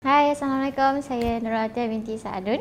Hai, Assalamualaikum. Saya Nurhaliza binti Saadun.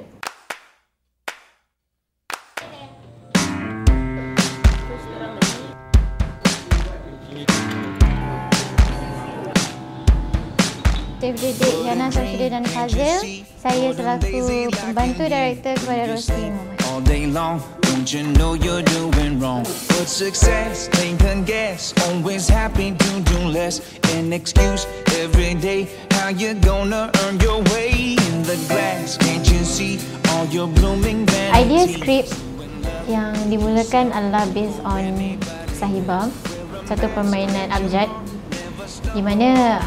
Didik Yana Samsudin dan Fazil. Saya selaku pembantu director kepada Rosli Muhammad. All day long, don't you know you're doing wrong? But success, take a guess. Always happy to do less. An excuse every day. How you gonna earn your way in the glass? Can't you see all your blooming vanity? Idea skrip yang dimulakan adalah based on Sahibah, satu permainan abjad di mana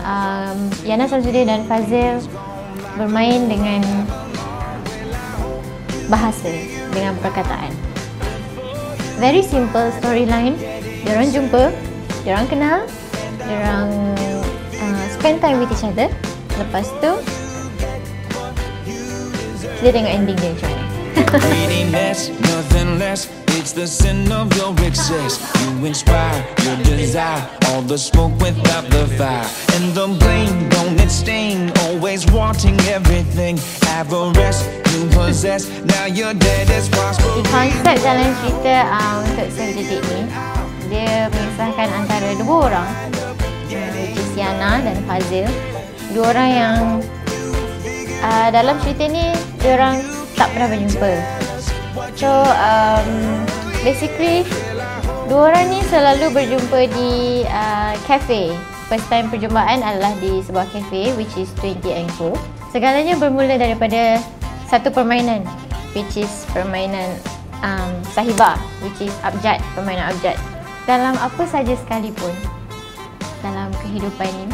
Yana Samsudin dan Fazil bermain dengan bahasa, dengan perkataan. Very simple storyline. Diorang jumpa, diorang kenal, diorang spend time with each other. Lepas tu kita tengok ending dia macam mana. Greediness, nothing less. It's the sin of your excess. You inspire your desire. All the smoke without the fire. And the blame, don't it sting? Always wanting everything. Avarice, you possess. Now you're dead as possible. Konsep dalam cerita untuk Sel Didik ni, dia mengisahkan antara dua orang, which is Yana dan Fazil. Dua orang yang dalam cerita ni diorang tak pernah berjumpa. So basically dua orang ni selalu berjumpa di cafe. First time perjumpaan adalah di sebuah cafe, which is 20 & Co. Segalanya bermula daripada satu permainan, which is permainan Sahibah, which is abjad, permainan abjad. Dalam apa saja sekalipun, dalam kehidupan ni,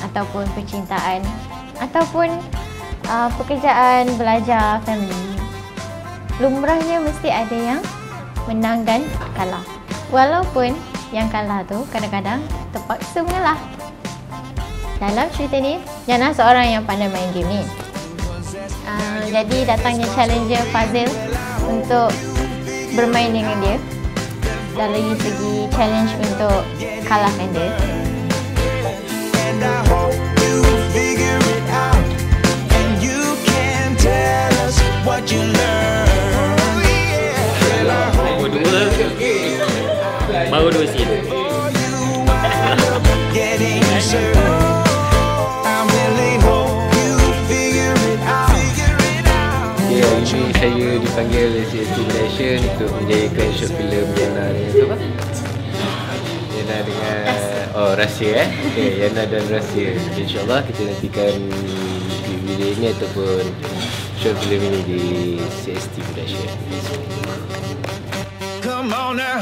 ataupun percintaan, ataupun pekerjaan, belajar, family, lumrahnya mesti ada yang menang dan kalah. Walaupun yang kalah tu kadang-kadang terpaksa mengalah. Dalam cerita ni, Yana seorang yang pandai main game ni. Jadi datangnya challenger Fazil untuk bermain dengan dia. Dari segi challenge untuk kalahkan dia. What you learn. Baru dua scene. Ini saya dipanggil oleh CST Malaysia untuk menjayakan short filem Yana dengan tu apa? Yana dengan Rahsia Okay, Yana dan Rahsia. InsyaAllah kita nantikan video ini ataupun short film ini di CST Malaysia. Come on now.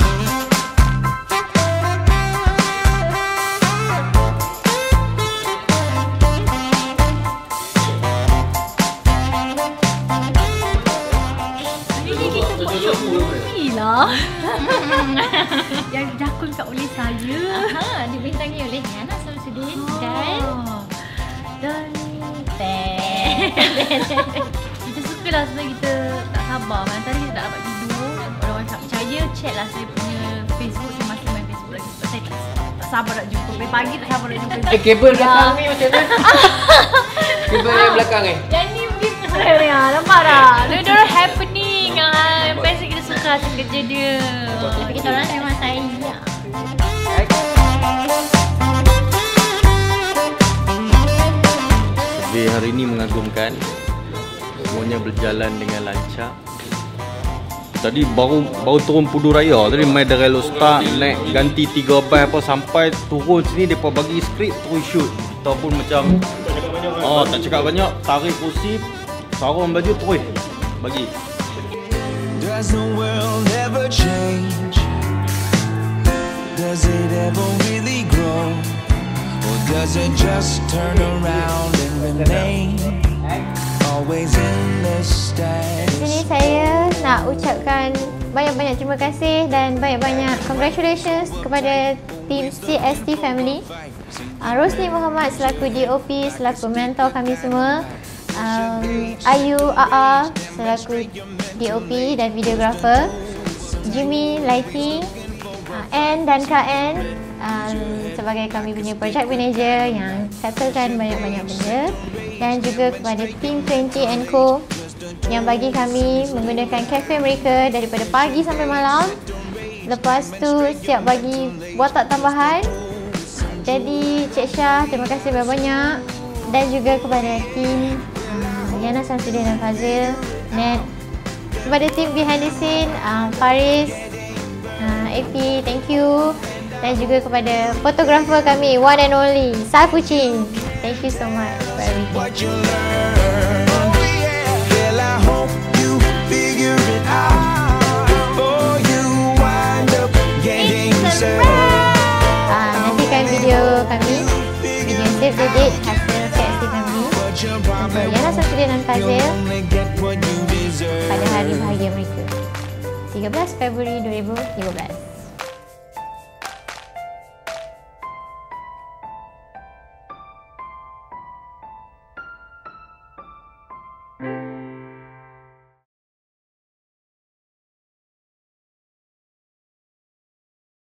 Yang dilakonkan oleh saya. Dibintangi oleh Yana Samsudin dan Kita sukalah sebenarnya, kita tak sabar. Malam tadi kita tak dapat tidur. Orang tak percaya, check lah saya punya Facebook. Saya masih main Facebook lagi sebab saya tak sabar nak jumpa. Pagi tak sabar nak jumpa. Kabel belakang ni macam mana? Kabel yang belakang ni? Yang ni mungkin saya nampak tak? Dia happening. Best kita suka hasil kerja dia. tapi kita orang memang sayang. Survey hari ini mengagumkan. Semuanya berjalan dengan lancar. Tadi baru turun Pudu Raya. Tadi main dari start, naik ganti 3 bas apa sampai turun sini depa bagi skrip terus shoot. Kita pun macam tak cakap banyak, tarik kursi, sarung baju terus bagi. Does the world ever change? Does it ever really grow? Or does it just turn around and remain always in the status? Di sini saya nak ucapkan banyak-banyak terima kasih dan banyak-banyak congratulations kepada tim CST Family. Rosli Muhammad selaku DOP, selaku mentor kami semua. Ayu AA selaku DOP dan videographer, Jimmy Lighting, N dan KN sebagai kami punya project manager yang settlekan banyak-banyak benda, dan juga kepada tim 20 & Co yang bagi kami menggunakan kafe mereka daripada pagi sampai malam. Lepas tu siap bagi watak tambahan. Jadi Cik Syah, terima kasih banyak-banyak. Dan juga kepada tim Yana Samsudin dan Fazil, Net. Kepada tim behind the scene, Faris, AP, thank you. Dan juga kepada fotografer kami, one and only, Saifu Chin. Thank you so much for everything. What you learn, well, I hope you figure it out before you wind up getting served. Nantikan video kami, video save the date hasil KFC kami untuk Yana Samsudin dan Fazil pada hari bahagia mereka, 13 Februari 2015.